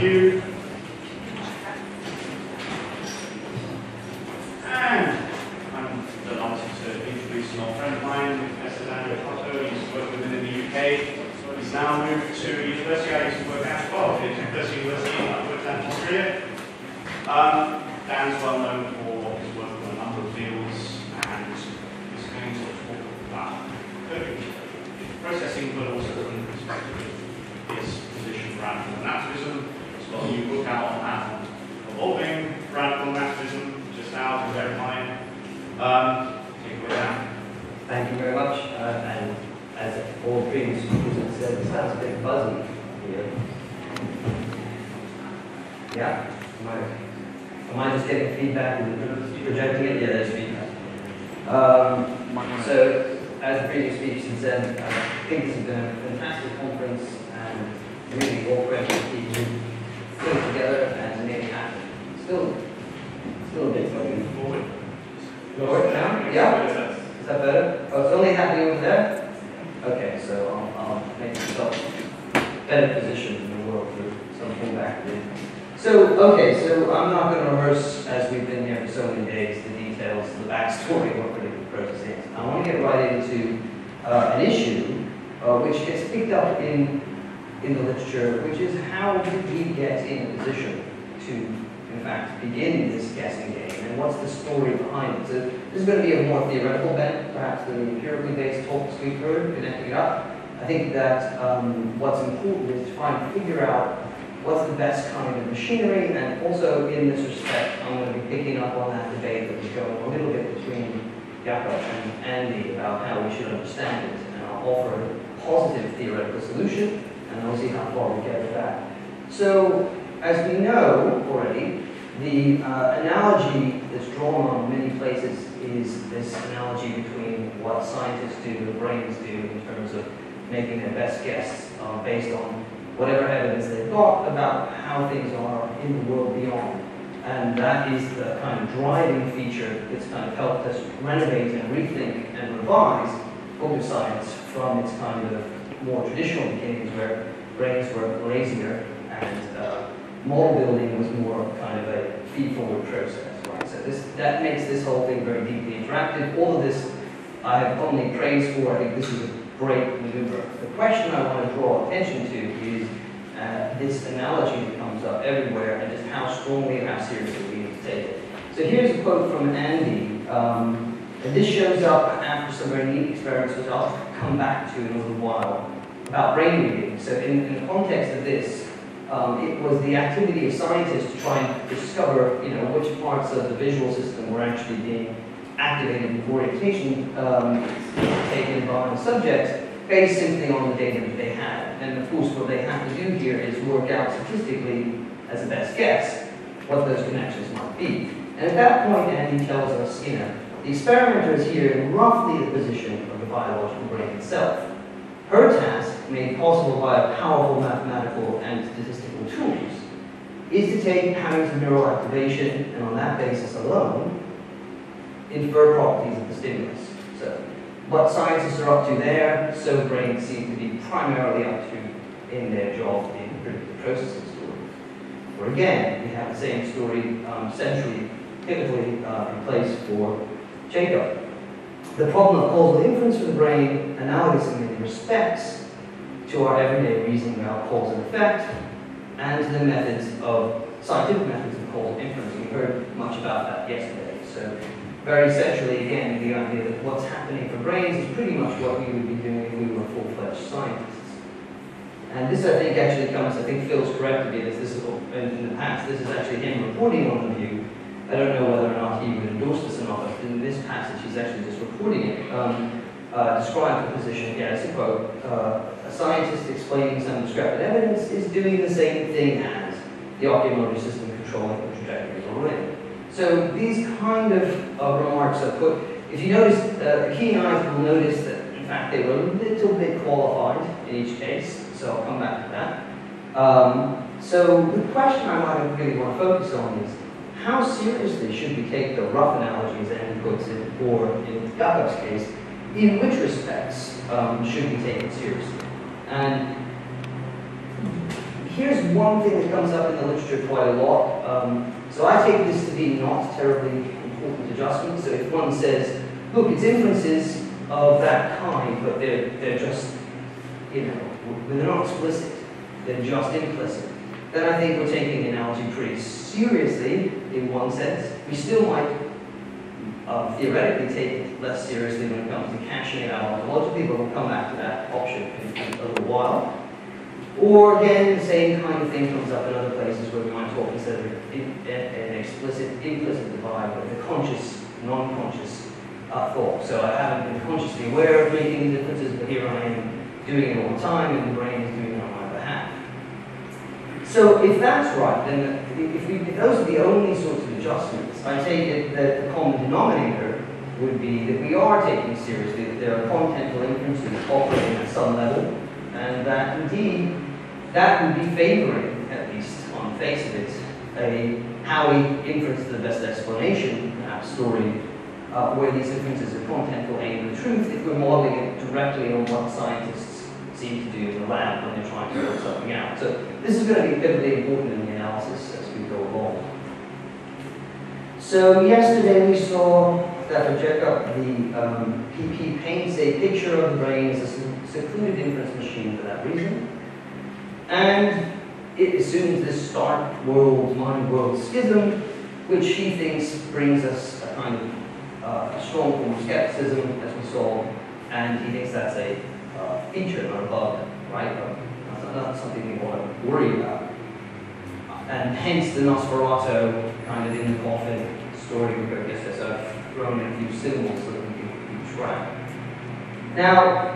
you. And I'm delighted to introduce an old friend of mine, Professor Andrew Cotto. He used to work with him in the UK. He's now moved to university. I used to work at University University. I worked at Australia. Dan's well known for his work on a number of fields, and he's going to talk about coding processing, but also from the perspective of his position for radical naturalism. He's got a new book out on that, on evolving radical naturalism, just out in Verifying. Take it away, Dan. Thank you very much. And as all previous speakers have said, it sounds a bit fuzzy here. Yeah? Am I just getting feedback and projecting it? Yeah, there's feedback. So, as the previous speakers have said, I think this has been a fantastic conference, and really all questions people put it together and make it happen. Still a bit fuzzy. Forward. Forward now? Yeah? Is that better? Oh, it's only happening over there? Okay, so I'll make myself better positioned in the world for some pullback. So I'm not going to rehearse, as we've been here for so many days, the details, the backstory of what predictive processing is. I want to get right into an issue which gets picked up in the literature, which is how did we get in a position to, in fact, begin this guessing game, and what's the story behind it. So this is going to be a more theoretical bent, perhaps than the empirically based talks we've heard, connecting it up. I think that what's important is to try and figure out what's the best kind of machinery, and also in this respect, I'm going to be picking up on that debate that was going a little bit between Jakob and Andy about how we should understand it, and I'll offer a positive theoretical solution, and we'll see how far we get with that. So, as we know already, the analogy that's drawn on many places is this analogy between what scientists do and brains do in terms of making their best guess based on whatever evidence they've got about how things are in the world beyond. And that is the kind of driving feature that's kind of helped us renovate and rethink and revise cognitive science from its kind of more traditional beginnings where brains were lazier and model building was more kind of a feed-forward process, right? So that makes this whole thing very deeply interactive. All of this I have only praise for. I think this is a great maneuver. The question I want to draw attention to is this analogy that comes up everywhere, and just how strongly and how seriously we need to take it. So here's a quote from Andy, and this shows up after some very neat experiments, which I'll come back to in a little while, about brain reading. So in the context of this, it was the activity of scientists to try and discover, which parts of the visual system were actually being activated with orientation taken by the subjects based simply on the data that they had. And of course, what they have to do here is work out statistically, as a best guess, what those connections might be. And at that point, Andy tells us, the experimenter is here in roughly the position of the biological brain itself. Her task, made possible by powerful mathematical and statistical tools, is to take patterns of neural activation, and on that basis alone, infer properties of the stimulus. So, what scientists are up to there, so brains seem to be primarily up to in their job in predictive processing story. Where again, we have the same story centrally, pivotally in place for Jacob. The problem of causal inference for the brain, analogous in many respects to our everyday reasoning about cause and effect, and to the methods of scientific methods of causal inference. We heard much about that yesterday. So, very essentially, again, the idea that what's happening for brains is pretty much what we would be doing if we were full-fledged scientists. And this, I think, actually comes, Phil's corrected me, this is in the past, this is actually him reporting on the view. I don't know whether or not he would endorse this or not, but in this passage, he's actually just reporting it. Describes the position, it's a quote, a scientist explaining some discrepant evidence is doing the same thing as the oculomotor system controlling the trajectory of a ring. So these kind of remarks are put, if you notice, keen eyes will notice that, in fact, they were a little bit qualified in each case, so I'll come back to that. So the question I might really want to focus on is, how seriously should we take the rough analogies Andy puts it, or in Jakob's case, in which respects should we take it seriously? And here's one thing that comes up in the literature quite a lot. So I take this to be not terribly important adjustment. So if one says, look, it's inferences of that kind, but they're just, you know, they're not explicit, they're just implicit, then I think we're taking the analogy pretty seriously in one sense. We still might theoretically take it less seriously when it comes to caching it out ontologically, but we'll come back to that option in a little while. Or again, the same kind of thing comes up in other places where we might talk instead of an explicit, implicit divide, but the conscious, non-conscious thought. So I haven't been consciously aware of making differences, but here I am doing it all the time, and the brain is doing it on my behalf. So if that's right, then if those are the only sorts of adjustments, I take it that the common denominator would be that we are taking seriously that there are contental inferences operating at some level, and that indeed that would be favoring, at least on the face of it, a Howey inference to the best explanation, perhaps story, where these inferences are contental aimed at the truth if we're modeling it directly on what scientists seem to do in the lab when they're trying to work something out. So this is going to be pivotal important in the analysis as we go along. So yesterday we saw that for Jacob, the PP paints a picture of the brain as a secluded inference machine for that reason. And it assumes this stark world, mind-world schism, which he thinks brings us a kind of a strong form of skepticism, as we saw, and he thinks that's a feature, not a bug, right? Not something we want to worry about. And hence the Nosferatu kind of in the coffin story, which I guess as I've thrown in a few symbols so that we can keep track. Now,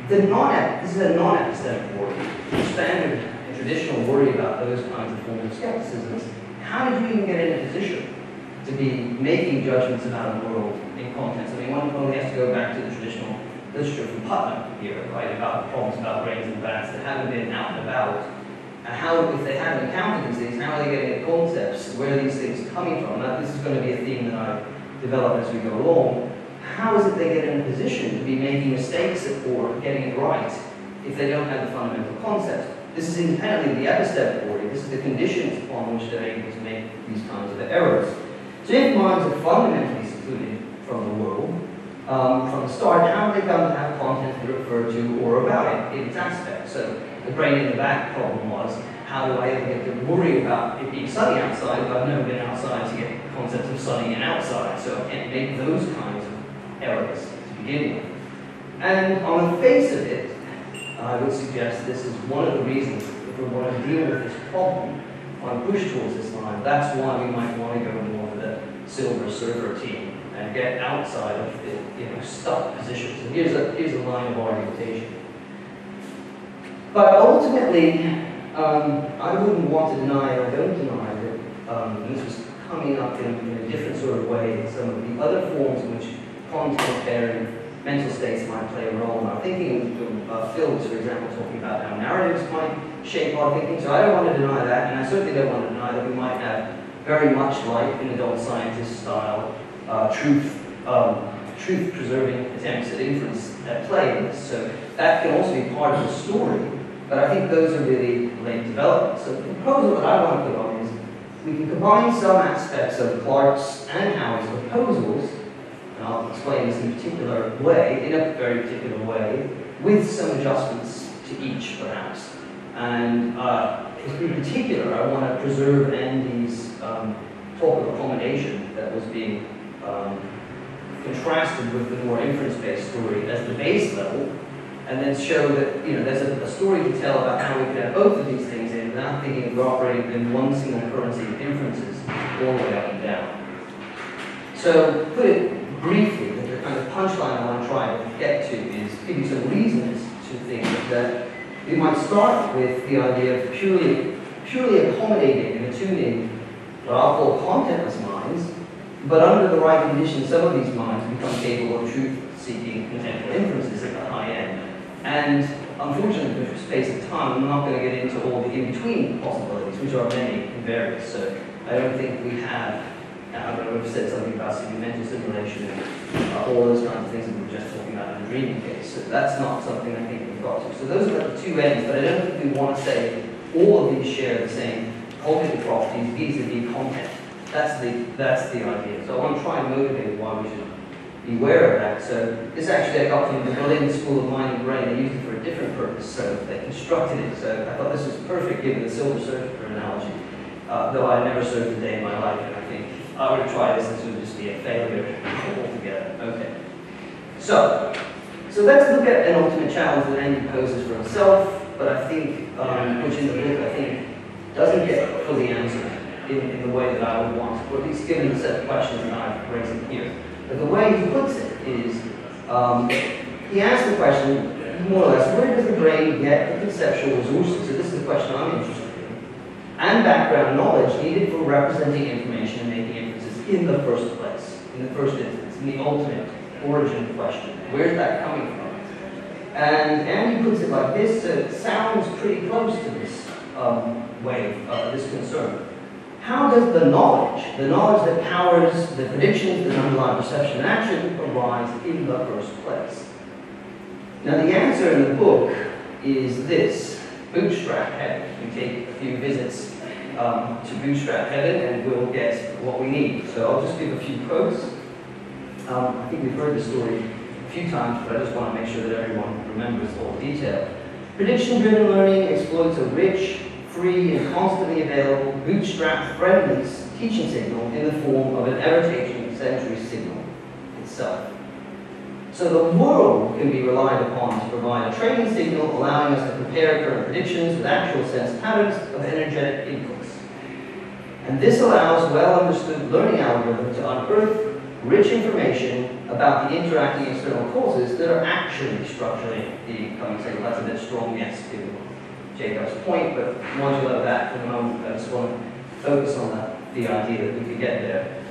this is a non-epistemic worry. The standard and traditional worry about those kinds of forms of skepticism is, how did you even get in a position to be making judgments about a world in context? I mean, one only has to go back to the traditional literature from Putnam here, right, about the problems about brains and bats that haven't been out and about. And how, if they haven't encountered these things, how are they getting at concepts? Where are these things coming from? Now, this is going to be a theme that I develop as we go along. How is it they get in a position to be making mistakes or getting it right if they don't have the fundamental concepts? This is independently of the epistemic worry. This is the conditions upon which they're able to make these kinds of errors. So if minds are fundamentally secluded from the world, from the start, how do they come to have content to refer to or about it in its aspects? So the brain in the back problem was, how do I ever get to worry about it being sunny outside if I've never been outside to get concepts of sunny and outside? So I can't make those kinds of errors to begin with. And on the face of it, I would suggest this is one of the reasons if we want to deal with this problem, want to push towards this line. That's why we might want to go more to the Silver Surfer team and get outside of the stuck positions. And here's a line of argumentation. But ultimately, I wouldn't want to deny, or don't deny, that and this was coming up in a different sort of way in some of the other forms in which content-bearing mental states might play a role. And I'm thinking of films, for example, talking about how narratives might shape our thinking. So I don't want to deny that, and I certainly don't want to deny that we might have very much like in adult scientist style truth-preserving attempts at inference at play in this. So that can also be part of the story. But I think those are really late developments. So the proposal that I want to put on is we can combine some aspects of Clarke's and Howey's proposals, and I'll explain this in a particular way, in a very particular way, with some adjustments to each, perhaps. And in particular, I want to preserve Andy's talk of accommodation that was being contrasted with the more inference-based story as the base level, and then show that there's a story to tell about how we can have both of these things in without thinking of operating in one single currency of inferences all the way up and down. So, put it briefly, the kind of punchline I want to try to get to is give you some reasons to think that we might start with the idea of purely accommodating and attuning what I'll call contentless minds, but under the right conditions, some of these minds become capable of truth-seeking contentful inferences at the high end. And unfortunately, for the space of time, I'm not going to get into all the in-between possibilities, which are many and various. So I don't think we have, I don't know, we've said something about mental simulation and all those kinds of things that we were just talking about in the dreaming case. So that's not something I think we've got to. So those are the two ends, but I don't think we want to say all of these share the same cognitive properties vis-a-vis content. That's the idea. So I want to try and motivate why we should be aware of that. So this actually I got from the Berlin School of Mind and Brain. They used it for a different purpose, so they constructed it. So I thought this was perfect given the silver surfer analogy. Though I never served a day in my life, and I think I would have tried this would just be a failure altogether. Okay. So let's look at an ultimate challenge that Andy poses for himself, but I think, which in the book I think doesn't get fully answered in the way that I would want, or at least given the set of questions that I've raised here. But the way he puts it is, he asks the question, more or less, where does the brain get the conceptual resources? So this is the question I'm interested in. And background knowledge needed for representing information and making inferences in the first place, in the first instance, in the ultimate origin question. Where's that coming from? And Andy puts it like this, so it sounds pretty close to this way of this concern. How does the knowledge that powers the predictions that underlie perception and action, arise in the first place? Now the answer in the book is this: bootstrap heaven. We take a few visits to bootstrap heaven and we'll get what we need. So I'll just give a few quotes. I think we've heard this story a few times, but I just want to make sure that everyone remembers all the detail. Prediction-driven learning exploits a rich, free, and constantly available bootstrap-friendly teaching signal in the form of an ever-changing sensory signal itself. So the world can be relied upon to provide a training signal, allowing us to compare current predictions with actual sense patterns of energetic inputs. And this allows well-understood learning algorithms to unearth rich information about the interacting external causes that are actually structuring the coming signal. That's a bit strong, yes, given Jacob's point, but modulo that for the moment. I just want to focus on the idea that we could get there.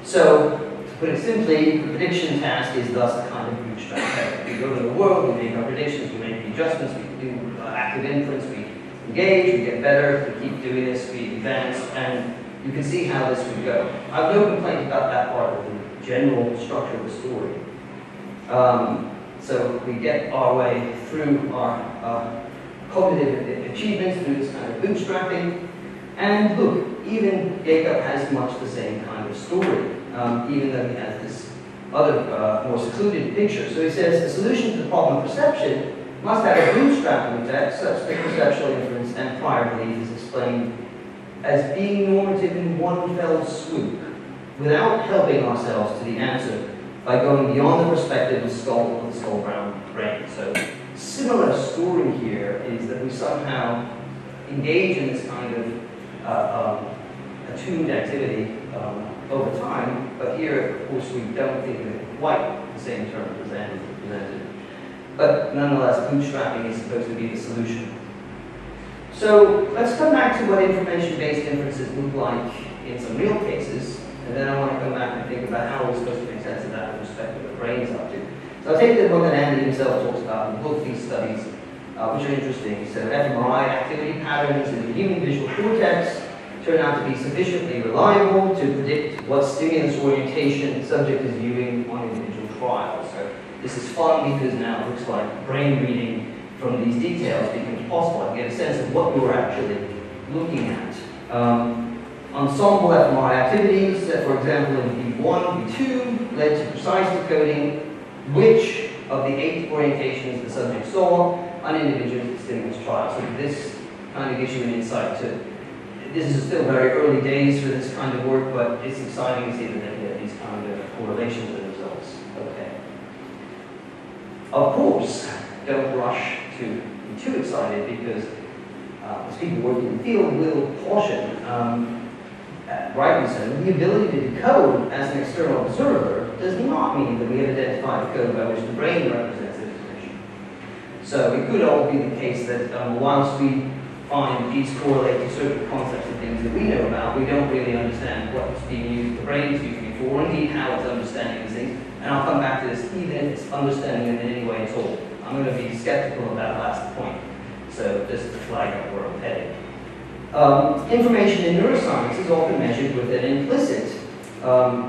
So, to put it simply, the prediction task is thus a kind of bootstrap effect. We go to the world, we make our predictions, we make the adjustments, we do active inference, we engage, we get better, we keep doing this, we advance, and you can see how this would go. I have no complaint about that part of the general structure of the story. So we get our way through our cognitive achievements through this kind of bootstrapping. And look, even Jacob has much the same kind of story, even though he has this other more secluded picture. So he says, the solution to the problem of perception must have a bootstrapping effect such that perceptual inference and prior belief is explained as being normative in one fell swoop, without helping ourselves to the answer by going beyond the perspective of the skull-bound brain. So, similar story here is that we somehow engage in this kind of attuned activity over time, but here, of course, we don't think of it quite the same terms as Andy presented. But nonetheless, bootstrapping is supposed to be the solution. So let's come back to what information-based inferences look like in some real cases, and then I want to come back and think about how we're supposed to make sense of that with respect to what the brain's up to. So I'll take the one that Andy himself talks about in both these studies, which are interesting. So fMRI activity patterns in the human visual cortex turn out to be sufficiently reliable to predict what stimulus orientation the subject is viewing on individual trials. So this is fun because now it looks like brain reading from these details becomes possible. I get a sense of what you're actually looking at. Ensemble fMRI activities, for example, in V1, V2, led to precise decoding which of the 8 orientations the subject saw on individual stimulus trials. So this kind of gives you an insight to, this is still very early days for this kind of work, but it's exciting to see that they get these kind of correlations and results. Okay. Of course, don't rush to be too excited because as people working in the field will caution, rightly so, the ability to decode as an external observer does not mean that we have identified a code by which the brain represents the information. So it could all be the case that whilst we find these correlate to certain concepts and things that we know about, we don't really understand what it's being used, the brain is using it for, or indeed how it's understanding these things. And I'll come back to this, even if it's understanding it in any way at all. I'm going to be skeptical of that last point. So just to flag up where I'm heading. Information in neuroscience is often measured with an implicit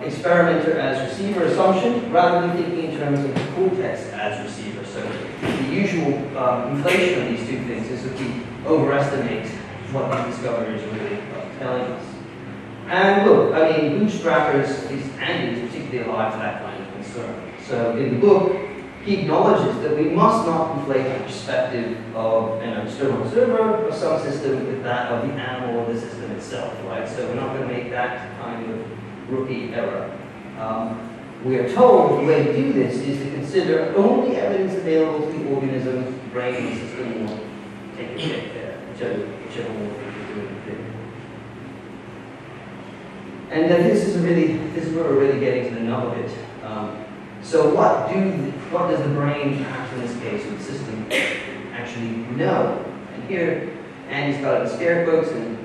experimenter as receiver assumption rather than thinking in terms of the cortex as receiver. So the usual inflation of these two things is that we overestimate what these discoveries are really telling us. And look, I mean, bootstrappers, at least Andy is particularly alive to that kind of concern. So in the book, he acknowledges that we must not conflate the perspective of an external observer of some system with that of the animal or the system itself, right? So we're not going to make that kind of rookie error. We are told the way to do this is to consider only evidence available to the organism, brain, and system, or take a pick there, whichever one we're doing. And this is where we're really getting to the nub of it. So what does the brain, perhaps in this case, or the system, actually know? And here, Andy's got it in scare quotes, and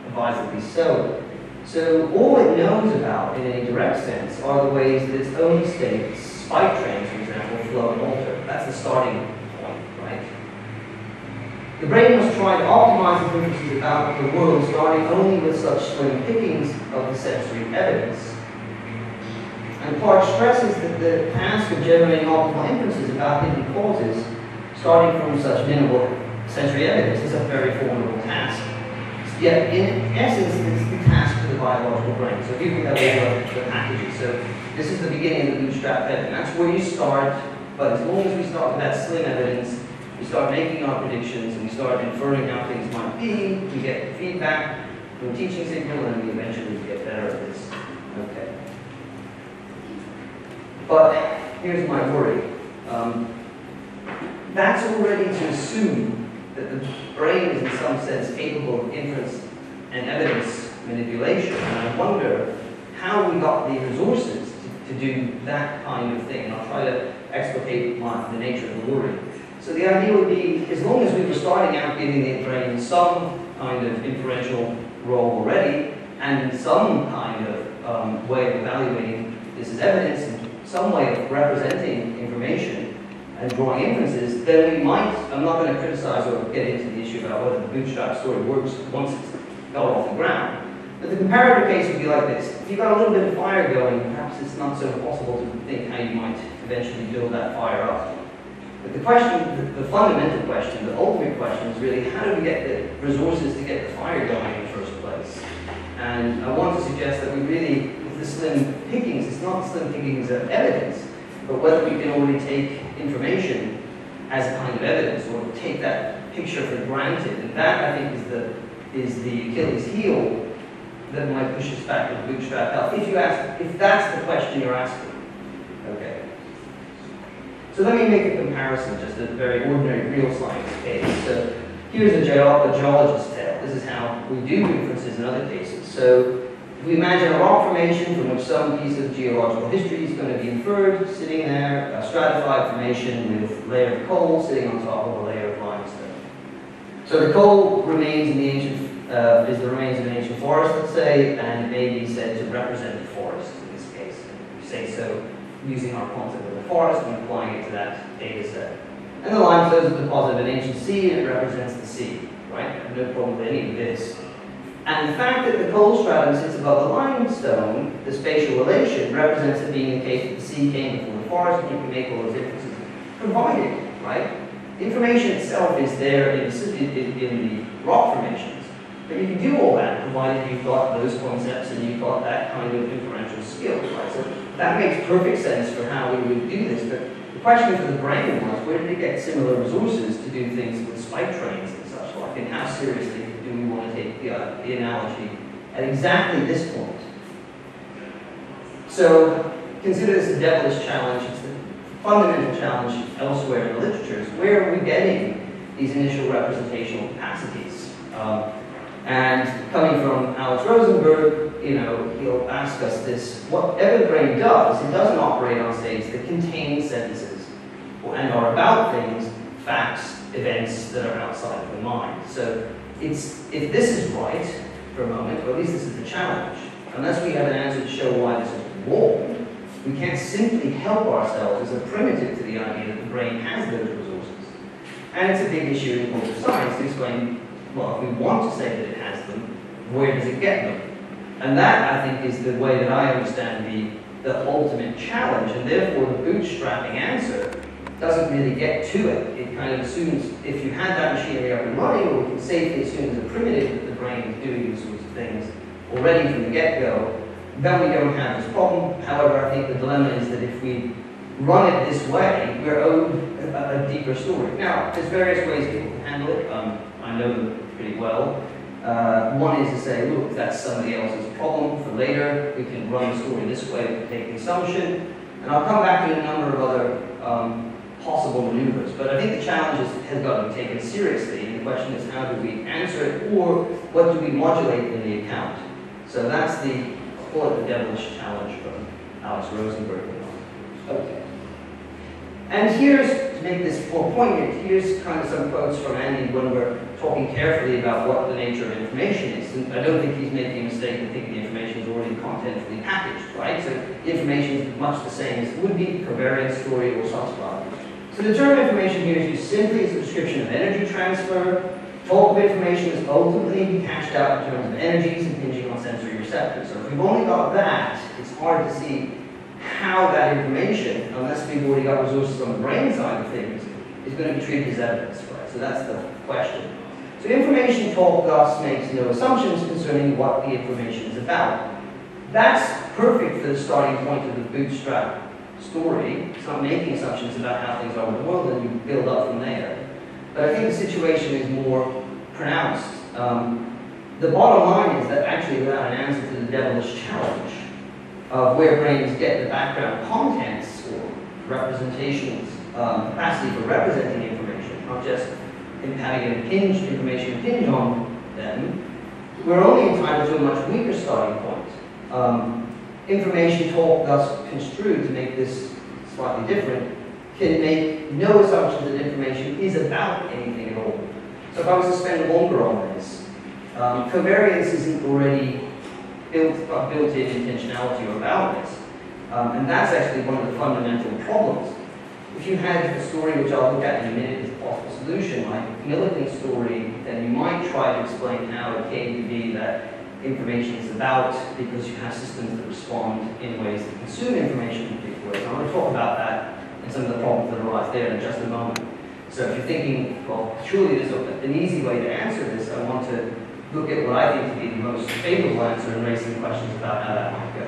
advisedly so. So all it knows about, in a direct sense, are the ways that its own states, spike trains, for example, flow and alter. That's the starting point, right? The brain must try to optimize the inferences about the world, starting only with such slim pickings of the sensory evidence. And Clark stresses that the task of generating optimal inferences about hidden causes, starting from such minimal sensory evidence, is a very formidable task. Yet, in essence, it's the task of the biological brain. So here we have the packages. So this is the beginning of the bootstrap method. That's where you start, but as long as we start with that slim evidence, we start making our predictions, and we start inferring how things might be, we get feedback from the teaching signal, and we eventually get better at this. Okay. But here's my worry. That's already to assume that the brain is in some sense capable of inference and evidence manipulation. And I wonder how we got the resources to do that kind of thing. And I'll try to explicate the nature of the worry. So the idea would be, as long as we were starting out giving the brain some kind of inferential role already, and some kind of way of evaluating this as evidence, and some way of representing information and drawing inferences, then we might, I'm not going to criticize or get into the issue about whether the bootstrap story works once it's got off the ground. But the comparative case would be like this. If you've got a little bit of fire going, perhaps it's not so possible to think how you might eventually build that fire up. But the question, the fundamental question, the ultimate question is really how do we get the resources to get the fire going in the first place? And I want to suggest that we really, with the slim pickings, it's not slim pickings of evidence, but whether we can already take information as a kind of evidence or take that picture for granted. And that, I think, is the Achilles heel that might push us back to bootstrap health. If that's the question you're asking. Okay. So let me make a comparison, just a very ordinary real science case. So here's a geologist's tale. This is how we do inferences in other cases. So if we imagine a rock formation from which some piece of geological history is going to be inferred, sitting there, a stratified formation with a layer of coal sitting on top of a layer of limestone. So the coal remains in the ancient, is the remains of an ancient forest, let's say, and it may be said to represent the forest in this case. And we say so using our concept of the forest and applying it to that data set. And the limestone is a deposit of an ancient sea, and it represents the sea, right? I have no problem with any of this. And the fact that the coal stratum sits above the limestone, the spatial relation, represents it being the case that the sea came before the forest, and you can make all those inferences provided, right? The information itself is there in the rock formations. But you can do all that provided you've got those concepts and you've got that kind of inferential skill, right? So that makes perfect sense for how we would do this. But the question for the brain was, where did it get similar resources to do things with spike trains and such like? And how seriously do we want to take the analogy at exactly this point? So consider this a devilish challenge. It's the fundamental challenge elsewhere in the literature is where are we getting these initial representational capacities? And coming from Alex Rosenberg, you know, he'll ask us this: whatever the brain does, it doesn't operate on states that contain sentences and are about things, facts, events that are outside of the mind. So if this is right for a moment, or at least this is the challenge, unless we have an answer to show why this is wrong, we can't simply help ourselves as a primitive to the idea that the brain has those resources. And it's a big issue in cultural science to explain, well, if we want to say that it has them, where does it get them? And that, I think, is the way that I understand the ultimate challenge, and therefore the bootstrapping answer doesn't really get to it. It kind of assumes if you had that machinery up and running, or we can safely assume as a primitive that the brain is doing these sorts of things already from the get-go, then we don't have this problem. However, I think the dilemma is that if we run it this way, we're owed a deeper story. Now, there's various ways people can handle it. I know them pretty well. One is to say, look, that's somebody else's problem for later. We can run the story this way, we can take the assumption. And I'll come back to a number of other possible maneuvers. But I think the challenge has got to be taken seriously. And the question is, how do we answer it, or what do we modulate in the account? So that's the, call it the devilish challenge from Alex Rosenberg. Okay. And here's, to make this more poignant, here's kind of some quotes from Andy when we're talking carefully about what the nature of information is. And I don't think he's making a mistake in thinking the information is already contentfully packaged, right? So the information is much the same as it would be covariance, story, or subscribe. So the term information here is used simply as a description of energy transfer. Talk of information is ultimately cashed out in terms of energies impinging on sensory receptors. So if we've only got that, it's hard to see how that information, unless we've already got resources on the brain side of things, is going to be treated as evidence, right? So that's the question. So information talk thus makes no assumptions concerning what the information is about. That's perfect for the starting point of the bootstrap story. It's not making assumptions about how things are in the world, and you build up from there. But I think the situation is more pronounced. The bottom line is that actually without an answer to the devilish challenge of where brains get the background contents or representations, capacity for representing information, not just having information impinge on them, we're only entitled to a much weaker starting point. Information talk thus construed, to make this slightly different, can make no assumption that information is about anything at all. So if I was to spend longer on this, covariance isn't already built-in intentionality or aboutness. And that's actually one of the fundamental problems. If you had a story, which I'll look at in a minute as a possible solution, like Millikan's story, then you might try to explain how it came to be that information is about, because you have systems that respond in ways that consume information in particular ways. I want to talk about that and some of the problems that arise there in just a moment. So if you're thinking, well, surely there's an easy way to answer this, I want to look at what I think to be the most favorable answer and raise some questions about how that might go.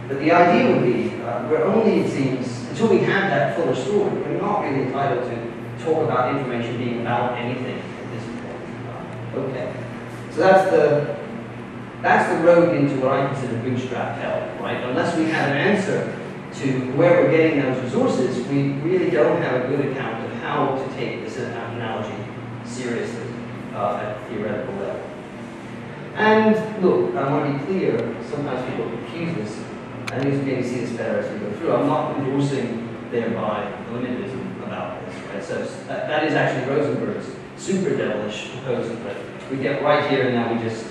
But the idea would be, we're only, it seems, until we have that fuller story, we're not really entitled to talk about information being about anything at this point. Okay. So that's the road into what I consider bootstrap hell, right? Unless we have an answer to where we're getting those resources, we really don't have a good account of how to take this analogy seriously at a theoretical level. And look, I want to be clear, sometimes people confuse this, and you can maybe see this better as we go through. I'm not endorsing thereby liminalism about this, right? So that is actually Rosenberg's super devilish proposal, but we get right here and now we just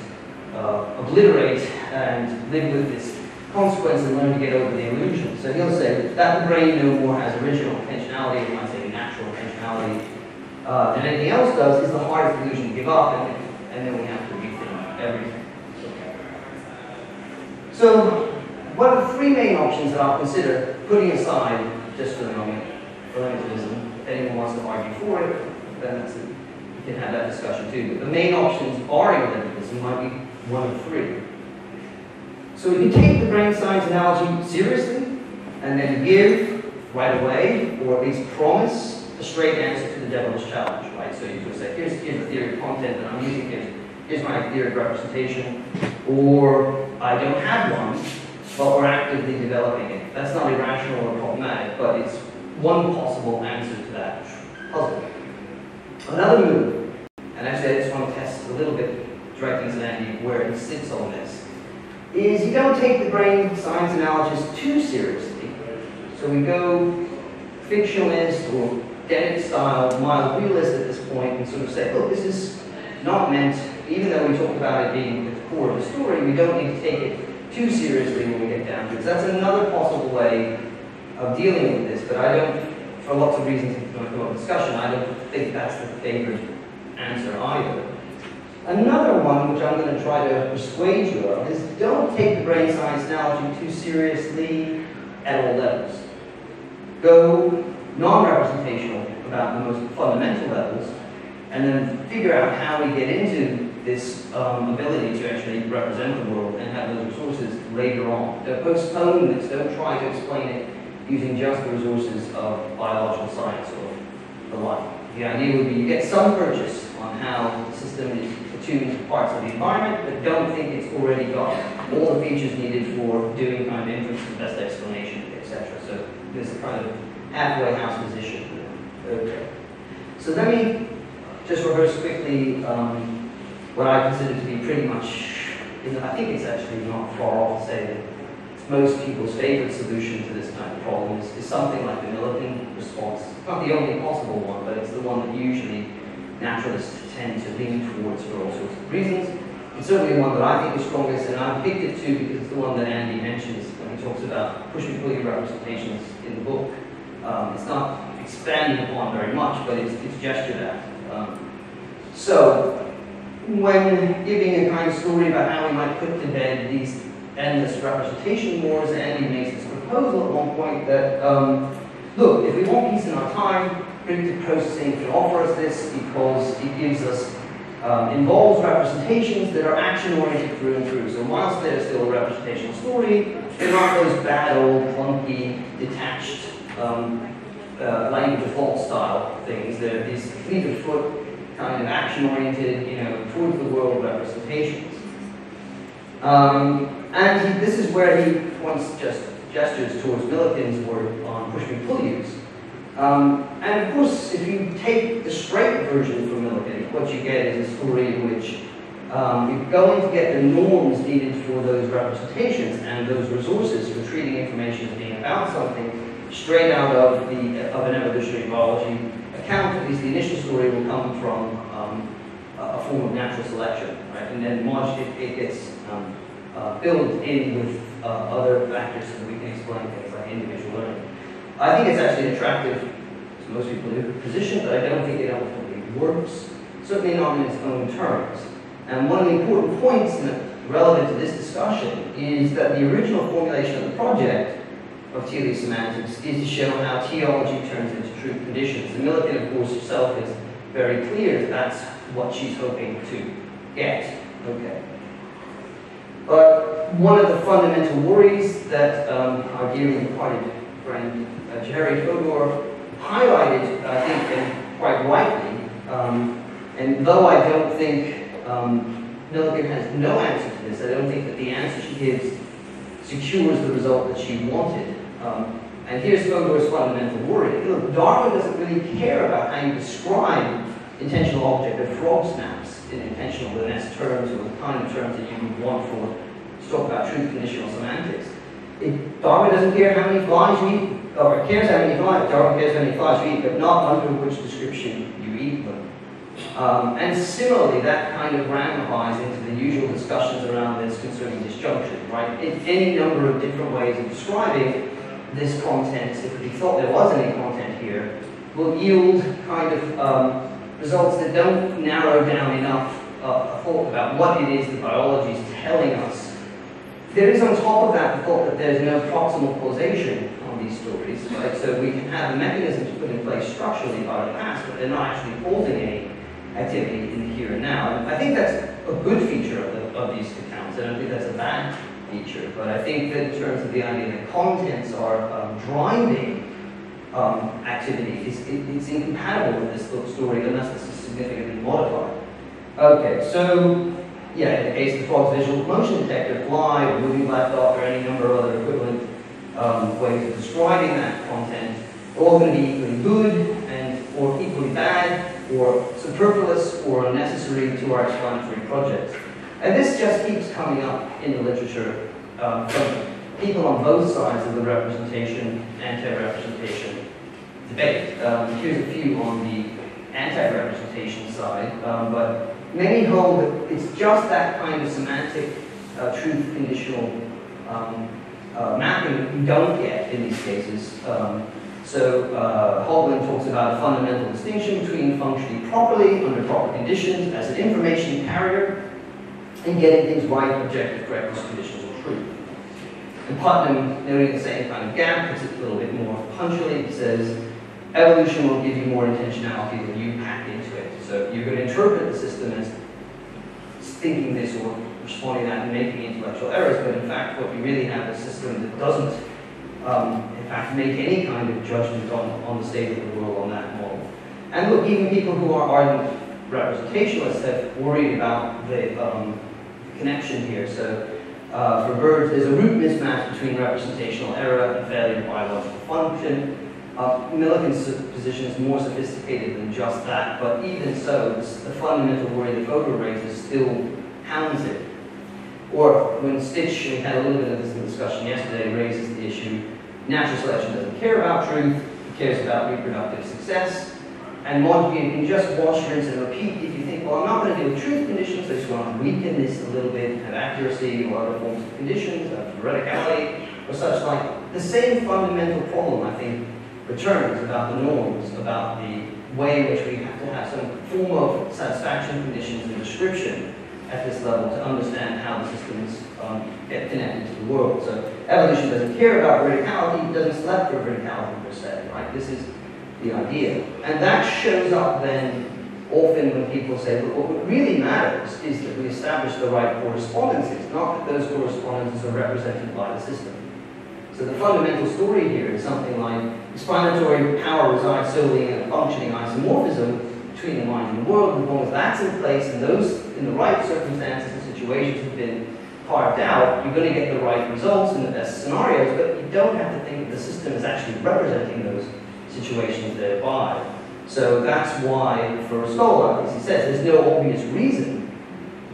obliterate and live with this consequence and learn to get over the illusion. So he'll say that the brain no more has original intentionality, or might say natural intentionality, than anything else does, is the hardest illusion to give up, and then we have to rethink everything. So what are the three main options that I'll consider, putting aside, just for the moment, liminalism? If anyone wants to argue for it, then we can have that discussion too. But the main options barring liminalism might be one of three. So if you take the brain science analogy seriously, and then give right away, or at least promise, a straight answer to the devilish challenge, right? So you could say, here's the theory of content that I'm using, here's my theory of representation, or I don't have one, but we're actively developing it. That's not irrational or problematic, but it's one possible answer to that puzzle. Another move, and actually I just want to test a little bit, directing to Andy where he sits on this, is you don't take the brain science analogies too seriously. So we go fictionalist or Dennett style, mild realist at this point, and sort of say, look, this is not meant, even though we talk about it being the core of the story, we don't need to take it too seriously when we get down to it. So that's another possible way of dealing with this, but I don't, for lots of reasons in the discussion, I don't think that's the favored answer either. Another one, which I'm going to try to persuade you of, is don't take the brain science analogy too seriously at all levels. Go non-representational about the most fundamental levels, and then figure out how we get into this ability to actually represent the world and have those resources later on. Don't postpone this, don't try to explain it using just the resources of biological science or the like. The idea would be you get some purchase on how the system is attuned to parts of the environment, but don't think it's already got all the features needed for doing kind of inference, the best explanation, etc. So there's a kind of halfway house position. Okay. So let me just rehearse quickly what I consider to be pretty much, I think it's actually not far off to say that most people's favorite solution to this kind of problem is something like the Millikan response. It's not the only possible one, but it's the one that usually naturalists tend to lean towards for all sorts of reasons. It's certainly one that I think is strongest, and I picked it too because it's the one that Andy mentions when he talks about push-and-pull representations in the book. It's not expanded upon very much, but it's gestured at. So, when giving a kind of story about how we might put to bed these endless representation wars, Andy makes this proposal at one point that, look, if we want peace in our time, predictive processing can offer us this because it gives us, involves representations that are action-oriented through and through. So whilst they're still a representational story, they're not those bad old, clunky, detached, language default style things. They're these fleet-of-foot, kind of action-oriented, towards the world representations. And this is where he points gestures towards Millikan's work on push-and-pull use. And of course, if you take the straight version from Millikan, what you get is a story in which you're going to get the norms needed for those representations and those resources for treating information as being about something straight out of an evolutionary biology account. At least the initial story will come from a form of natural selection, right? And then it gets filled in with other factors so that we can explain things like individual learning. I think it's actually attractive to most people in the position, but I don't think it ultimately works, certainly not in its own terms. And one of the important points relevant to this discussion is that the original formulation of the project of telesemantics is to show how teleology turns into truth conditions. And Millikan, of course, herself is very clear that that's what she's hoping to get. Okay. But one of the fundamental worries that our dearly departed friend Jerry Fodor highlighted, I think, and quite rightly, and though I don't think Millikan has no answer to this, I don't think that the answer she gives secures the result that she wanted. And here's Fodor's fundamental worry. Look, Darwin doesn't really care about how you describe intentional object or frog snaps in intentional finesse terms or the kind of terms that you would want to talk about truth conditional semantics. Darwin doesn't care how many flies you eat, or cares how many flies, Darwin cares how many flies you eat, but not under which description you eat them. And similarly, that kind of ramifies into the usual discussions around this concerning disjunction, right? In any number of different ways of describing this content, if we thought there was any content here, will yield kind of results that don't narrow down enough thought about what it is that biology is telling us. There is on top of that the thought that there's no proximal causation on these stories, right? So we can have mechanisms put in place structurally by the past, but they're not actually causing any activity in the here and now. And I think that's a good feature of these accounts. I don't think that's a bad feature, but I think that in terms of the idea that contents are driving activity, it's incompatible with this story unless this is significantly modified. Okay, so yeah, in the case of the frog's visual motion detector, fly, or moving black dot, or any number of other equivalent ways of describing that content, are all going to be equally good or equally bad, or superfluous or unnecessary to our explanatory projects. And this just keeps coming up in the literature from people on both sides of the representation, anti-representation debate. Here's a few on the anti-representation side, but many hold that it's just that kind of semantic truth conditional mapping that we don't get in these cases. Holman talks about a fundamental distinction between functioning properly under proper conditions as an information carrier and getting things right, objective correctness, conditions of truth. And Putnam, noting the same kind of gap, puts it a little bit more punctually. He says, Evolution will give you more intentionality than you pack into it. So you're going to interpret the system as thinking this or responding that and making intellectual errors, but in fact what you really have is a system that doesn't in fact make any kind of judgment on the state of the world on that model. And look, even people who are ardent representationalists have worried about the connection here. So for birds, there's a root mismatch between representational error and failure of biological function. Millikan's position is more sophisticated than just that, but even so, the fundamental worry the photo raises still hounds it. Or when Stitch, we had a little bit of this in the discussion yesterday, raises the issue, natural selection doesn't care about truth, it cares about reproductive success. And Montague, you can just wash, rinse, and repeat if you think, well, I'm not going to deal with truth conditions, I just want to weaken this a little bit, have accuracy or other forms of conditions, theoreticality, or such like. The same fundamental problem, I think, returns about the norms, about the way in which we have to have some form of satisfaction conditions and description at this level to understand how the systems get connected to the world. So evolution doesn't care about verticality, it doesn't select for verticality per se, right? This is the idea. And that shows up then often when people say, well, what really matters is that we establish the right correspondences, not that those correspondences are represented by the system. So the fundamental story here is something like explanatory power resides solely in a functioning isomorphism between the mind and the world. As long as that's in place and those in the right circumstances and situations have been carved out, you're going to get the right results in the best scenarios, but you don't have to think that the system is actually representing those situations thereby. So that's why, for a scholar, as he says, there's no obvious reason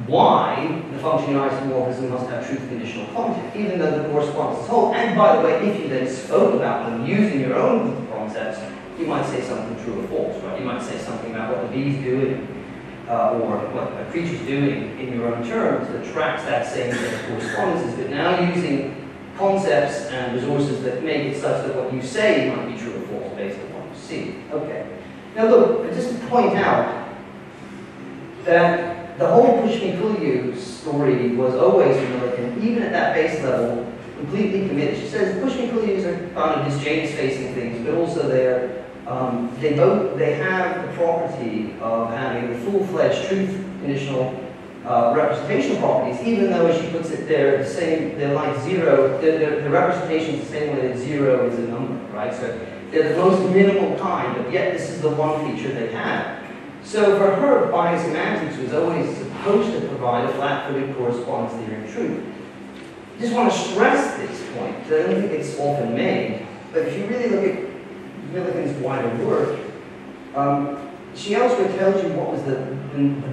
why the functioning isomorphism must have truth conditional content, even though the correspondences hold. And by the way, if you then spoke about them using your own concepts, you might say something true or false, right? You might say something about what the bee's doing, or what a creature's doing in your own terms that tracks that same set of correspondences, but now using concepts and resources that make it such that what you say might be true or false based on what you see. Okay. Now look, just to point out that the whole push me pull you story was always for Millikan, even at that base level, completely committed. She says push me pull yous are kind of disjointed facing things, but also they have the property of having the full-fledged truth conditional representational properties, even though, as she puts it, they're like zero. The representation is the same way that zero is a number, right? So they're the most minimal kind, but yet this is the one feature they have. So for her, biosemantics was always supposed to provide a flat-footed correspondence theory of truth. I just want to stress this point, because I don't think it's often made, but if you really look at Millikan's wider work, she elsewhere tells you what was the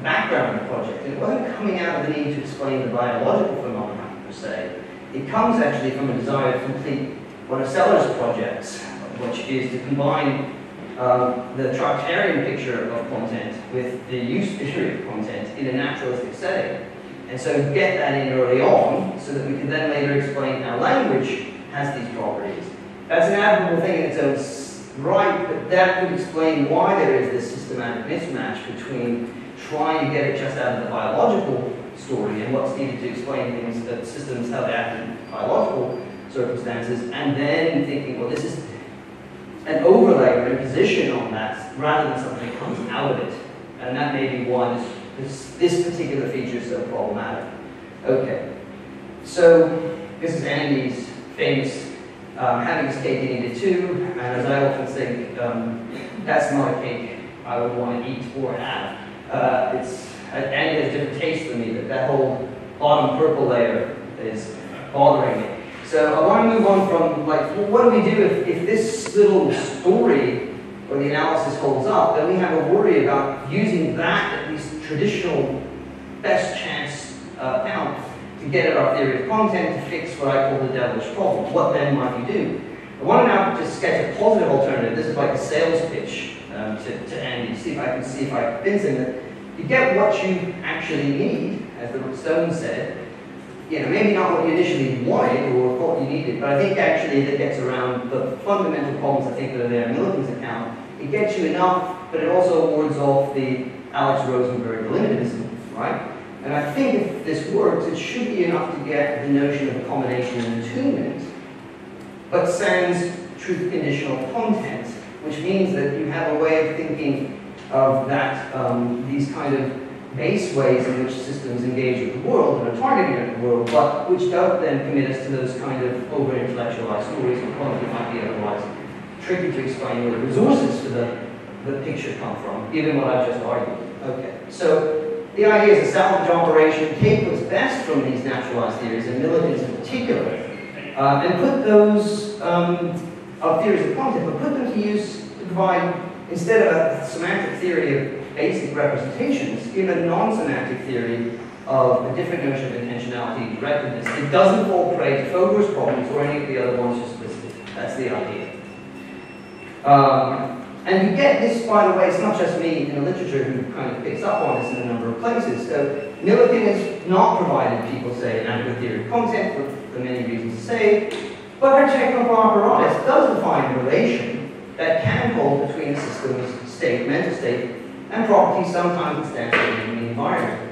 background of the project. It wasn't coming out of the need to explain the biological phenomenon, per se. It comes actually from a desire to complete one of Sellers' projects, which is to combine the Tractarian picture of content with the use theory of content in a naturalistic setting. And so get that in early on, so that we can then later explain how language has these properties. That's an admirable thing in its own right, but that would explain why there is this systematic mismatch between trying to get it just out of the biological story and what's needed to explain things that systems have act in biological circumstances, and then thinking, well, this is an overlay or imposition on that rather than something that comes out of it. And that may be why this particular feature is so problematic. Okay, so this is Andy's famous having his cake and eat it too, and as I often think, that's not a cake I would want to eat or have. Andy has different tastes than me, but that whole bottom purple layer is bothering me. So I want to move on from, like, well, what do we do if this little story or the analysis holds up? Then we have a worry about using that, at least traditional best chance count, to get at our theory of content to fix what I call the devilish problem. What then might we do? I want to now just sketch a positive alternative. This is like a sales pitch to Andy, see if I can convince him that you get what you actually need, as the Stone said. You know, maybe not what you initially wanted or thought you needed, but I think actually that gets around the fundamental problems I think that are there in Millikan's account. It gets you enough, but it also wards off the Alex Rosenberg limitalism, right? And I think if this works, it should be enough to get the notion of accommodation and attunement, but sans truth conditional content which means that you have a way of thinking of that, these kind of base ways in which systems engage with the world and are targeting at the world, but which don't then commit us to those kind of over-intellectualized stories or ones that might be otherwise tricky to explain where the resources for the picture come from, given what I've just argued. Okay, so the idea is a salvage operation, take what's best from these naturalized theories, and Millikan's in particular, and put those of theories of content, but put them to use to provide, instead of a semantic theory of basic representations, give a non-semantic theory of a different notion of intentionality, directedness. It doesn't fall prey to Fogler's problems or any of the other ones just listed. That's the idea. And you get this, by the way, it's not just me in the literature who kind of picks up on this in a number of places. So Millikan has not provided people, say, an adequate theory of content for many reasons to say, but her technical apparatus does define a relation that can hold between a system's state, mental state, and properties sometimes instantiated in the environment.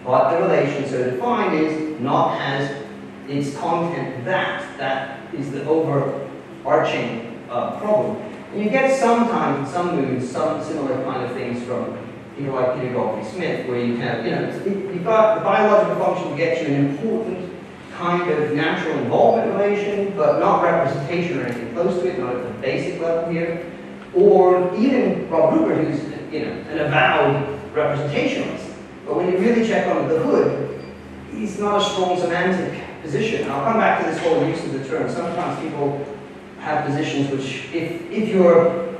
But the relation so defined is not has its content that is the overarching problem. And you get sometimes in some moods some similar kind of things from people like Peter Godfrey-Smith, where you have, you've got the biological function gets you an important kind of natural involvement relation, but not representation or anything close to it, not at the basic level here. Or even Rob Rupert, who's an avowed representationalist. But when you really check under the hood, he's not a strong semantic position. And I'll come back to this whole use of the term. Sometimes people have positions which, if you're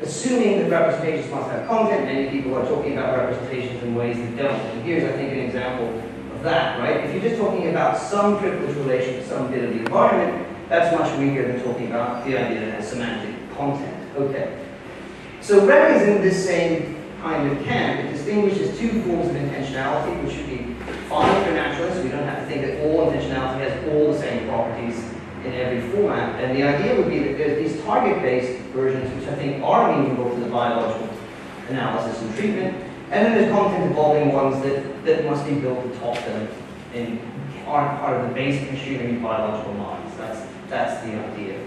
assuming that representations must have content, many people are talking about representations in ways that don't. And here's, I think, an example of that, right? If you're just talking about some privileged relation to some bit of the environment, that's much weaker than talking about the idea that has semantic content. Okay. So Remy is in this same kind of camp. It distinguishes two forms of intentionality, which should be fine for naturalists. We don't have to think that all intentionality has all the same properties in every format. And the idea would be that there's these target-based versions, which I think are meaningful to the biological analysis and treatment. And then there's content-evolving ones that must be built atop them and aren't part of the basic machinery of biological minds. That's the idea.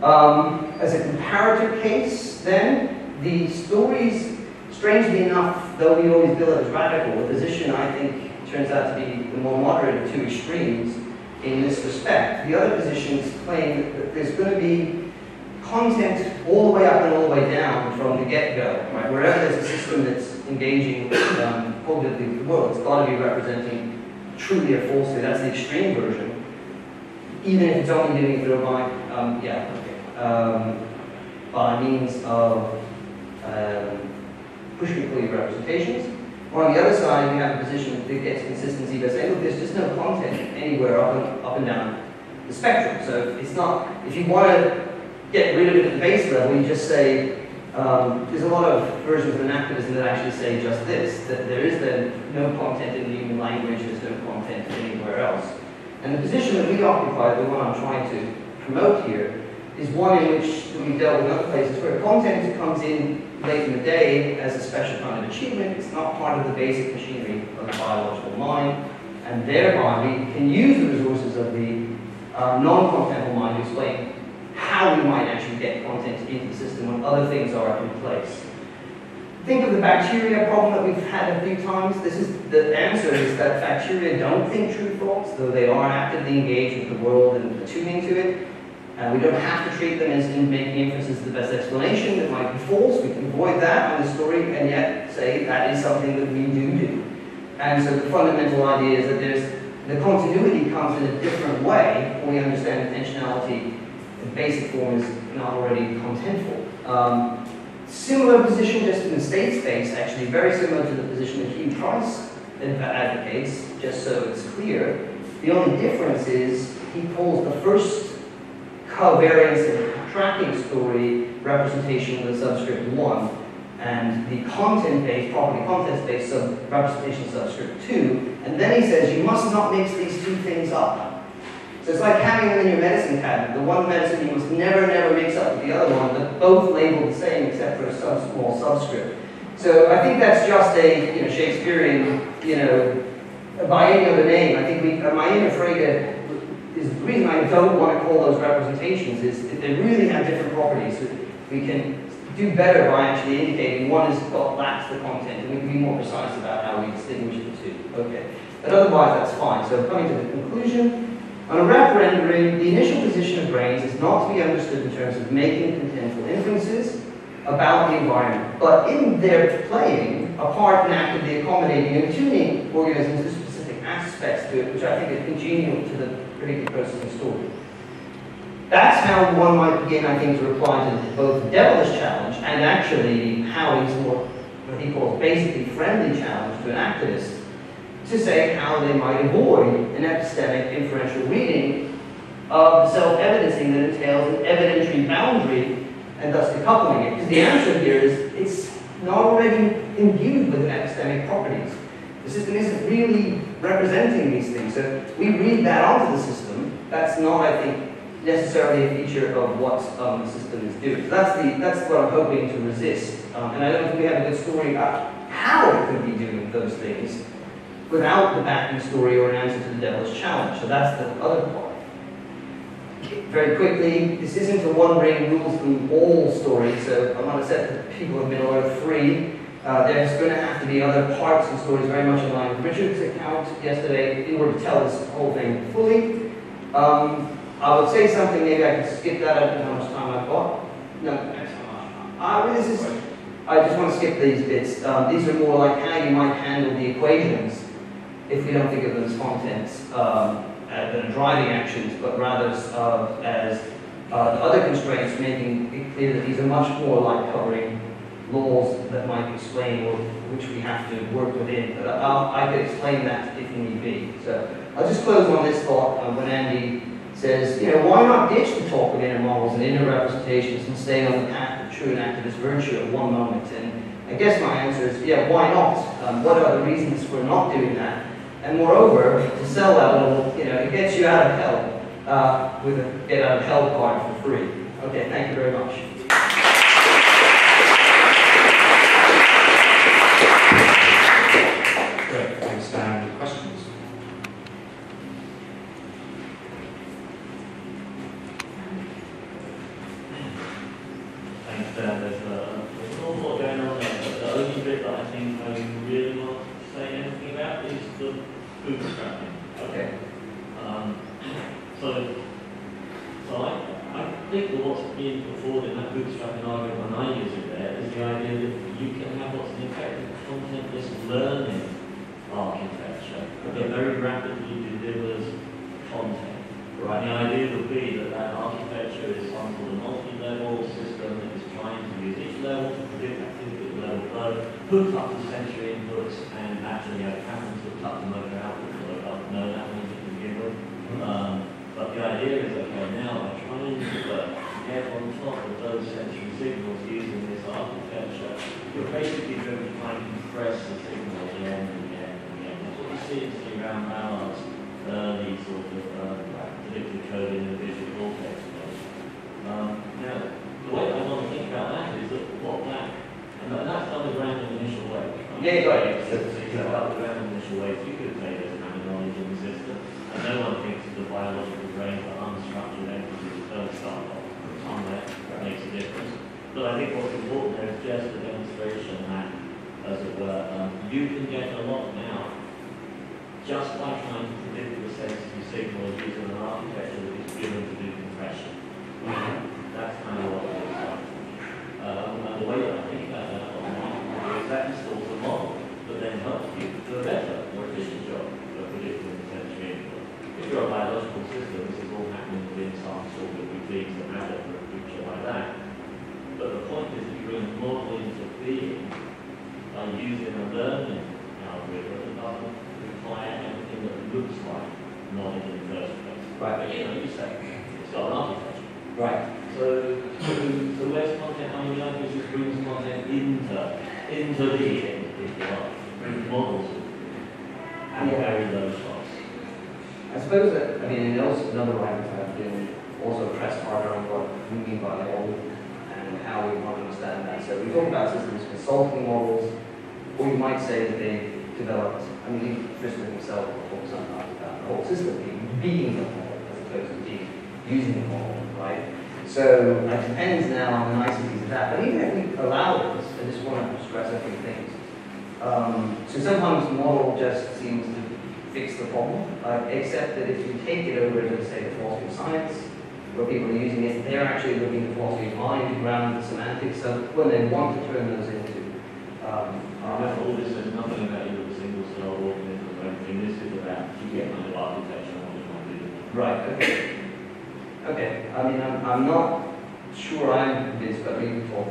As a comparative case, then, the stories, strangely enough, though we always bill it as radical, the position, I think, turns out to be the more moderate of two extremes in this respect. The other positions claim that there's going to be content all the way up and all the way down from the get-go, right? Wherever there's a system that's engaging cognitively with the world, it's got to be representing truly a falsehood. That's the extreme version, even if it's only doing it by means of push-me-pull representations. Or on the other side, you have a position that gets consistency by saying, look, there's just no content anywhere up and down the spectrum. So it's not, if you want to get rid of it at the base level, you just say, there's a lot of versions of enactivism that actually say just this, that there is then no content in the human language, there's no content anywhere else. And the position that we occupy, the one I'm trying to promote here, is one in which we dealt with other places where content comes in late in the day as a special kind of achievement. It's not part of the basic machinery of the biological mind, and thereby we can use the resources of the non-contentful mind to explain how we might actually get content into the system when other things are in place. Think of the bacteria problem that we've had a few times. The answer is that bacteria don't think true thoughts, though they are actively engaged with the world and attuning to it. We don't have to treat them as in making inferences the best explanation. That might be false. We can avoid that on the story and yet say that is something that we do. And so the fundamental idea is that the continuity comes in a different way when we understand intentionality. The basic form is not already contentful. Similar position just in the state space, actually very similar to the position that Hugh Price advocates, just so it's clear. The only difference is he calls the first covariance and tracking story representation with a subscript 1, and the content-based, property content-based representation subscript 2, and then he says you must not mix these two things up. So it's like having them in your medicine cabinet. The one medicine you must never mix up with the other one, but both labeled the same except for a small subscript. So I think that's just a Shakespearean, by any other name. I think Mayim Frege is the reason I don't want to call those representations is that they really have different properties. So we can do better by actually indicating one has lacks the content, and we can be more precise about how we distinguish the two. Okay, but otherwise that's fine. So coming to the conclusion, on a rep rendering, the initial position of brains is not to be understood in terms of making contentful inferences about the environment, but in their playing a part in actively accommodating and tuning organisms to specific aspects to it, which I think is congenial to the predictive processing story. That's how one might begin, I think, to reply to both the devilish challenge and actually Howey's more, what he calls basically friendly challenge to an activist, to say how they might avoid an epistemic inferential reading of self-evidencing that entails an evidentiary boundary and thus decoupling it. Because the answer here is it's not already imbued with epistemic properties. The system isn't really representing these things. So we read that onto the system. That's not, I think, necessarily a feature of what the system is doing. So that's what I'm hoping to resist. And I don't think we have a good story about how it could be doing those things without the backing story or an answer to the devil's challenge. So that's the other part. Very quickly, this isn't a one-ring rules from all story, so I want to set that people have been allowed free. There's going to have to be other parts of stories very much in line with Richard's account yesterday in order to tell this whole thing fully. I would say something, maybe I can skip that. I don't know how much time I've got. No. I just want to skip these bits. These are more like how you might handle the equations if we don't think of them as contents that are driving actions, but rather as the other constraints, making it clear that these are much more like covering laws that might explain or which we have to work within. But I could explain that if need be. So I'll just close on this thought when Andy says, you know, why not ditch the talk of inner models and inner representations and stay on the path of true and activist virtue at one moment? And I guess my answer is, yeah, why not? What are the reasons for not doing that? And moreover, to sell that little, you know, it gets you out of hell with a get out of hell card for free. Okay, thank you very much. Great, thanks, Dan. Questions? Thanks, Dan. There's an awful lot going on there, but the only bit that I think I really want to say anything about is the bootstrapping. Okay. So I think that what's being put forward in that bootstrapping argument when I use it there is the idea that you can have what's an effective contentless learning architecture that very rapidly delivers content. Right. And the idea would be that that architecture is some sort of multi-level system that is trying to use each level to predict activity at level below, hook up the sensory inputs, and actually happens to hook up the motor output, so I don't know that means to begin with. But the idea is, okay, now by trying to get on top of those sensory signals using this architecture, you're basically going to try and compress the signal again and again and again. That's what you see in around Ballard's early sort of predictive coding in the visual cortex. Now, the way I want to think about that is that what that, and that's done with random initial weights. Right? Yeah, right. So you know, about the random initial weights, you could say there's random knowledge in the system, and no one thinks the biological brain for unstructured entities don't start off somewhere. That makes a difference. But I think what's important there is just a demonstration that, as it were, you can get a lot now just by trying to predict the sensitive signal using an architecture that is given to do compression. That's kind of what it looks like. And the way that I think about that is that installs a model that then helps you do a better, more efficient job of predicting the sensory input. If you're a biological system, this is all happening within some sort of routines that matter for a creature like that. But the point is that you bring a model into being by using a learning algorithm that doesn't require anything that looks like knowledge in the first place. Right. But you say it's got an architecture. Right. So where's content? I mean, the idea is just brings content into being, if you like, brings models and carry those shots. I suppose that, I mean, in another writings I've been also pressed harder on what we mean by model and how we want to understand that. So we talk about systems consulting models, or you might say that they developed, I mean, Tristan himself talks sometimes about the whole system being a model, as opposed to being using the model, right? So it depends now on the niceties of that. But even if we allow this, I just want to stress a few things. So sometimes the model just seems to fix the problem, except that if you take it over to, say, the philosophy of science, where people are using it, they're actually looking at philosophy of mind, ground the semantics, so when they want to turn those into... Remember, all this is nothing about you as a single cell organism or anything. This is about you get kind of architecture and what you want to do. Right, okay. Okay, I mean, I'm not sure I'm convinced, but we can talk.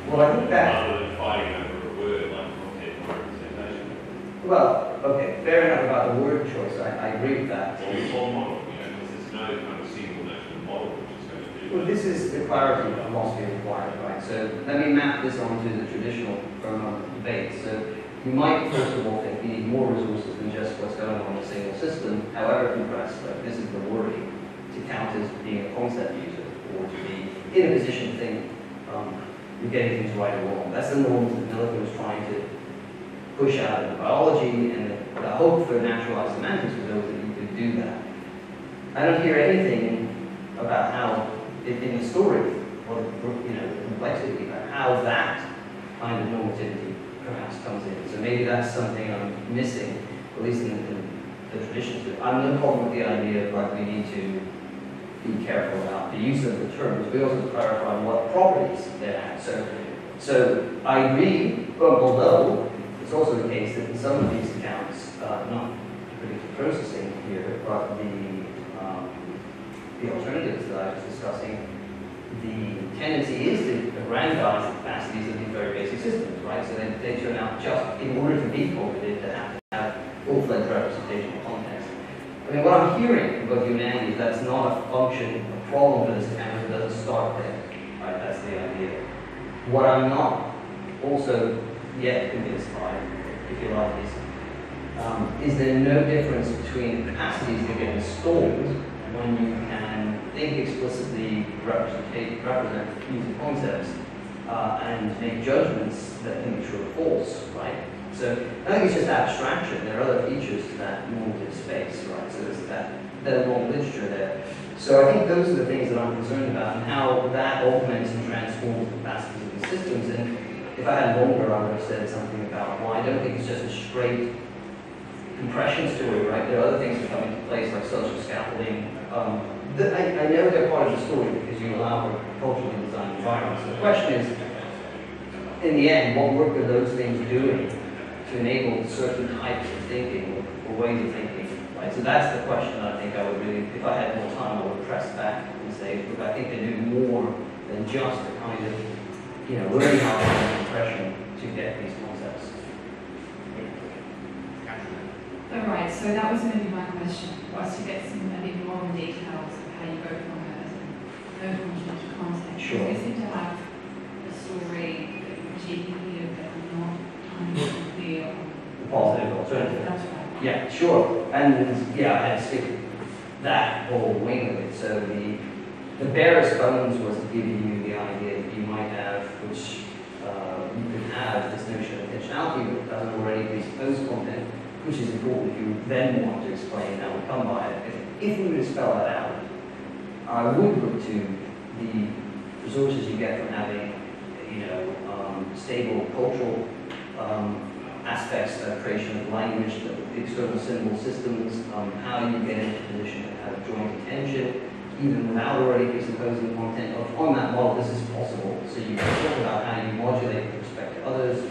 Well, I think that... Rather than fighting over a word like content or representation. Well, okay, fair enough about the word choice. I agree with that. Or the full model, because there's no kind of single national model which is going to do Well, this is the clarity that philosophy requires, right? So let me map this onto the traditional debate. So you might, first of all, think we need more resources than just what's going on in a single system, however compressed. Like this is the worry, to count as being a concept user, or to be in a position to think you're getting things right or wrong. That's the norms that Millikan was trying to push out in biology, and the hope for naturalized semantics was always that you could do that. I don't hear anything about how, in the story, or the complexity about how that kind of normativity perhaps comes in. So maybe that's something I'm missing, at least in the traditions. I'm no problem with the idea of like we need to be careful about the use of the terms. We also clarify what properties they have. So I agree, although it's also the case that in some of these accounts, not predictive processing here, but the alternatives that I was discussing, the tendency is to aggrandize the capacities of these very basic systems, right? So they turn out just, in order to be cognitive, to have full-fledged representational context. I mean, what I'm hearing from both you and Andy is that's not a function, a problem for this account, it doesn't start there, right? That's the idea. What I'm not also yet convinced by, if you like, is there no difference between the capacities that get installed when you can think explicitly, represent using concepts, and make judgments that can be true or false, right? So I think it's just abstraction. There are other features to that normative space, right? So there's that long literature there. So I think those are the things that I'm concerned about, and how that augments and transforms the capacities of these systems. And if I had longer, I would have said something about why I don't think it's just a straight compression story, right? There are other things that come into place, like social scaffolding. I know they're part of the story because you allow for culturally designed environments. So the question is, in the end, what work are those things doing to enable certain types of thinking or ways of thinking, right? So that's the question that I think I would really, if I had more time, I would press back and say, look, I think they do more than just the kind of, learning how to do compression to get these concepts. All right, so that was going to be my question, was to get some a bit more details of how you go from a no content to content. Sure. Because you seem to have a story that you're achieving here that I'm not 100% clear on. The positive alternative. That's right. Yeah, sure. And yeah, I had to stick that whole wing of it. So the barest bones was giving you the idea that you might have, which you could have this notion of intentionality that doesn't already presuppose content, which is important if you then want to explain how we come by it. If we were to spell that out, I would look to the resources you get from having, stable cultural aspects, creation of language, the external symbol systems, how you get into a position to have joint attention, even without already presupposing content. On that model, this is possible. So you can talk about how you modulate with respect to others,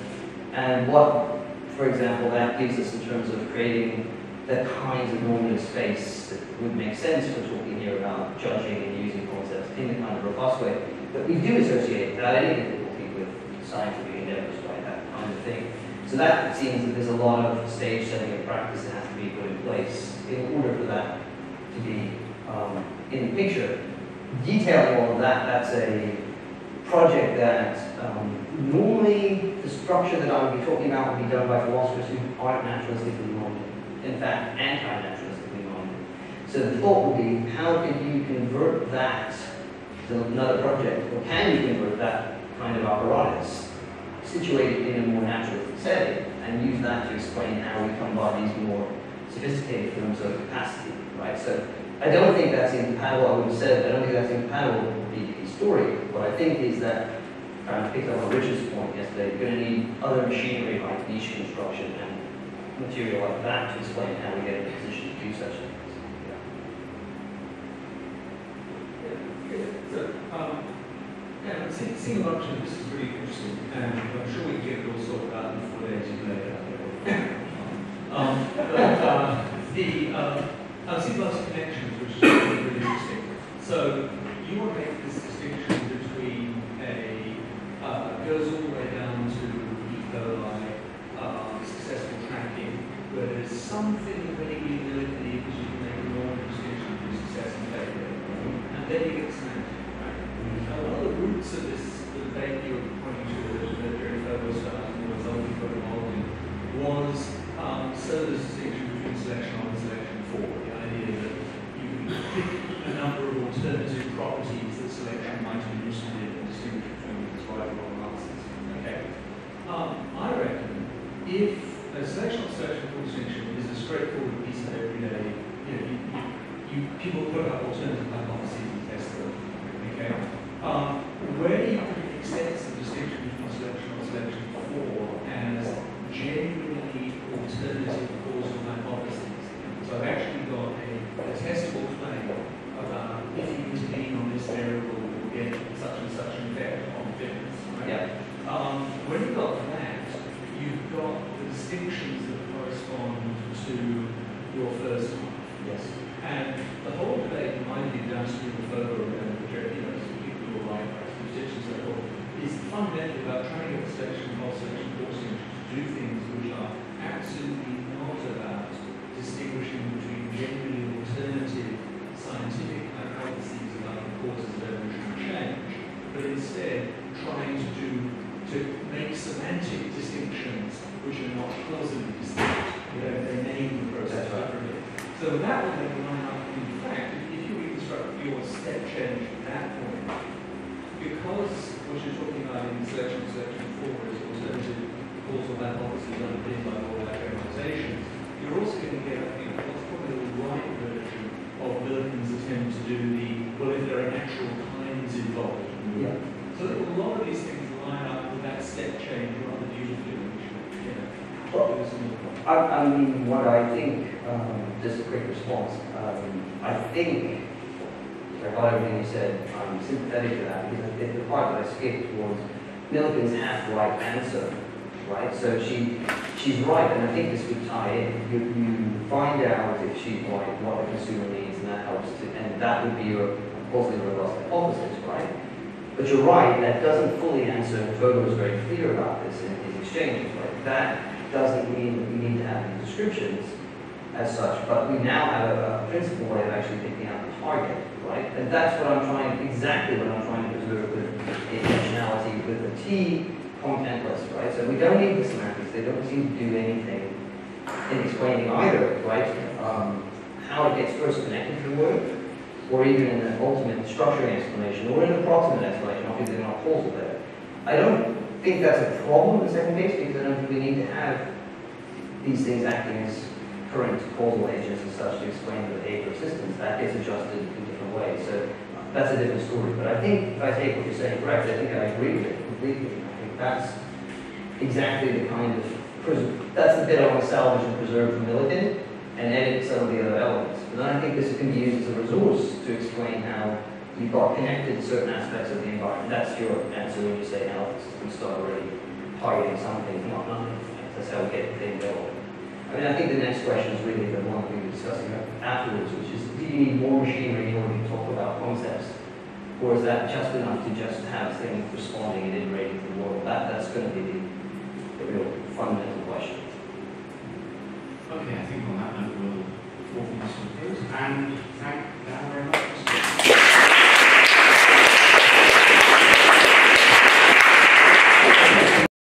and what, for example, that gives us in terms of creating the kinds of normative space that would make sense for talking here about judging and using concepts in the kind of robust way that we do associate without any difficulty with scientific endeavors, right? That kind of thing. So that it seems that there's a lot of stage setting and practice that has to be put in place in order for that to be in the picture. Detailing all of that, that's a project that normally the structure that I would be talking about would be done by philosophers who aren't naturalistically minded. In fact, anti-naturalistically minded. So the thought would be, how could you convert that to another project, or can you convert that kind of apparatus situated in a more naturalistic setting and use that to explain how we come by these more sophisticated forms of capacity, right? So I don't think that's incompatible. I would have said I don't think that's incompatible with the story. What I think is that, I picked up on Richard's point yesterday, you're going to need other machinery like niche construction and material like that to explain how we get in a position to do such things. Seeing a bunch of this is really interesting, and I'm sure we can get it all sorted out before the 18 later. I've seen lots of connections, which is really, really interesting. So you want to make this distinction between goes all the way down to E. coli, successful tracking, where there's something vaguely military because you can make a normal distinction between success and failure, and then you get semantic. One of the roots of this debate you were pointing to that Jerry Ferber started and was ultimately involved in was Searle's distinction between selection 1 and selection 4. The idea that you can pick a number of alternative properties that selection might be useful in and distinguish between its right or wrong answers. Okay. I reckon if a selection 4 distinction is a straightforward piece of everyday, people put up alternative hypotheses and test them. Okay. Where you can extend the distinction between selection and selection 4 as genuinely alternative causal hypotheses. So I've actually got a testable claim about if you intervene on this variable, you'll get such and such an effect on fitness. Right? Yeah. When you've got that, you've got the distinctions that correspond to your first one. Yes. And the whole debate, in my view, down to the further and the people who are right, distinctions and so forth, is fundamentally about trying to get the selection of selection forcing to do things which are absolutely not about distinguishing between genuinely alternative scientific hypotheses about the causes of evolutionary change, but instead trying to make semantic distinctions which are not causally distinct. They name the process differently. So that would make a line up. In fact, if you reconstruct your step change at that point, because what you're talking about in selection 4 is alternative causal hypotheses underpinned by all that generalization, you're also going to get, I think, what's probably the right version of Milton's attempt to do the, well, if there are natural kinds involved. Yeah. So that a lot of these things line up with that step change rather beautifully, which, I mean, what I think, just a quick response, I think, if I got everything you said, I'm sympathetic to that, because the part that I skipped was Millikan's half-right answer, right? So she's right, and I think this would tie in. You find out if she's right, what the consumer needs, and that helps to, and that would be your causally robust hypothesis, right? But you're right, that doesn't fully answer, and Ferber was very clear about this in his exchanges, right? That doesn't mean that we need to have these descriptions. as such, but we now have a principal way of actually picking out the target, right? And that's what I'm trying, exactly what I'm trying to preserve with the intentionality with the T contentless, right? So we don't need the semantics, they don't seem to do anything in explaining either, right? How it gets first connected to the word, or even in the ultimate structuring explanation, or in the proximate explanation, obviously they're not causal there. I don't think that's a problem in the second case, because I don't think we need to have these things acting as current causal agents and such to explain the behavior of systems. That gets adjusted in different ways. So that's a different story. But I think if I take what you're saying correctly, I think I agree with it completely. I think that's exactly the kind of, that's the bit I want to salvage and preserve from Millikan and edit some of the other elements. But then I think this can be used as a resource to explain how you've got connected certain aspects of the environment. That's your answer when you say now we start already targeting something, not nothing. That's how we get the thing built. I mean, I think the next question is really the one we were discussing afterwards, which is, do you need more machinery in order to talk about concepts? Or is that just enough to just have things responding and iterating to the world? That's going to be the real fundamental question. Okay, I think on that note we'll walk into some close and thank